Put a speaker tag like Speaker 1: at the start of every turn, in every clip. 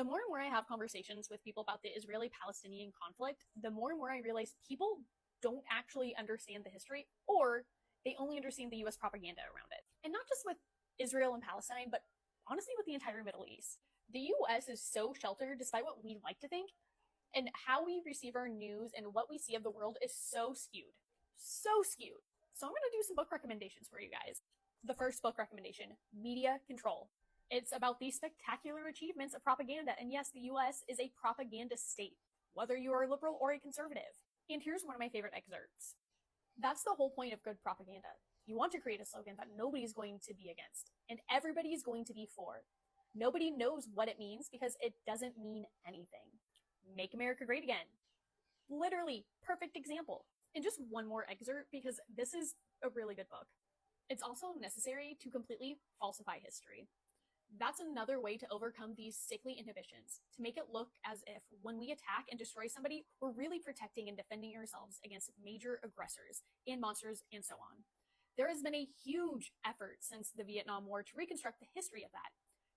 Speaker 1: The more and more I have conversations with people about the Israeli-Palestinian conflict, the more and more I realize people don't actually understand the history, or they only understand the US propaganda around it. And not just with Israel and Palestine, but honestly with the entire Middle East. The US is so sheltered despite what we like to think, and how we receive our news and what we see of the world is so skewed. So skewed. So I'm going to do some book recommendations for you guys. The first book recommendation, Media Control. It's about the spectacular achievements of propaganda, and yes, the US is a propaganda state, whether you are a liberal or a conservative. And here's one of my favorite excerpts. That's the whole point of good propaganda. You want to create a slogan that nobody's going to be against, and everybody's going to be for. Nobody knows what it means because it doesn't mean anything. Make America Great Again. Literally, perfect example. And just one more excerpt because this is a really good book. It's also necessary to completely falsify history. That's another way to overcome these sickly inhibitions, to make it look as if when we attack and destroy somebody, we're really protecting and defending ourselves against major aggressors and monsters and so on. There has been a huge effort since the Vietnam War to reconstruct the history of that.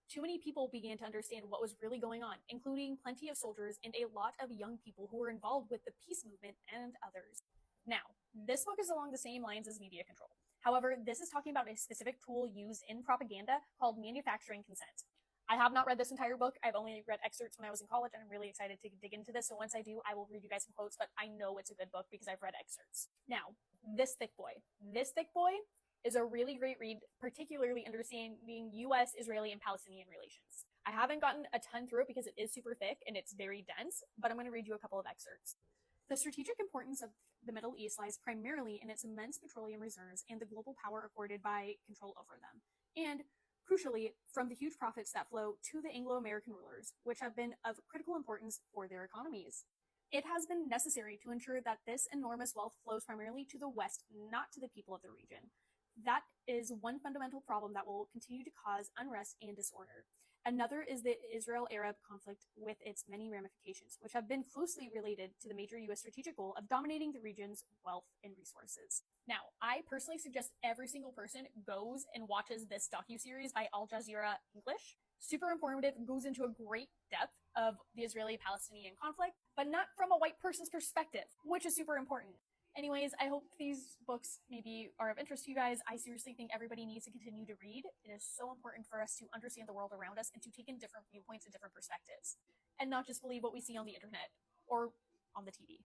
Speaker 1: Too many people began to understand what was really going on, including plenty of soldiers and a lot of young people who were involved with the peace movement and others. Now, this book is along the same lines as Media Control. However, this is talking about a specific tool used in propaganda called manufacturing consent. I have not read this entire book. I've only read excerpts when I was in college, and I'm really excited to dig into this. So once I do, I will read you guys some quotes, but I know it's a good book because I've read excerpts. Now, This Thick Boy. This Thick Boy is a really great read, particularly understanding US, Israeli, and Palestinian relations. I haven't gotten a ton through it because it is super thick and it's very dense, but I'm going to read you a couple of excerpts. The strategic importance of the Middle East lies primarily in its immense petroleum reserves and the global power accorded by control over them, and crucially, from the huge profits that flow to the Anglo-American rulers, which have been of critical importance for their economies. It has been necessary to ensure that this enormous wealth flows primarily to the West, not to the people of the region. That is one fundamental problem that will continue to cause unrest and disorder. Another is the Israel-Arab conflict with its many ramifications, which have been closely related to the major US strategic goal of dominating the region's wealth and resources. Now, I personally suggest every single person goes and watches this docuseries by Al Jazeera English. Super informative, goes into a great depth of the Israeli-Palestinian conflict, but not from a white person's perspective, which is super important. Anyways, I hope these books maybe are of interest to you guys. I seriously think everybody needs to continue to read. It is so important for us to understand the world around us and to take in different viewpoints and different perspectives, and not just believe what we see on the internet or on the TV.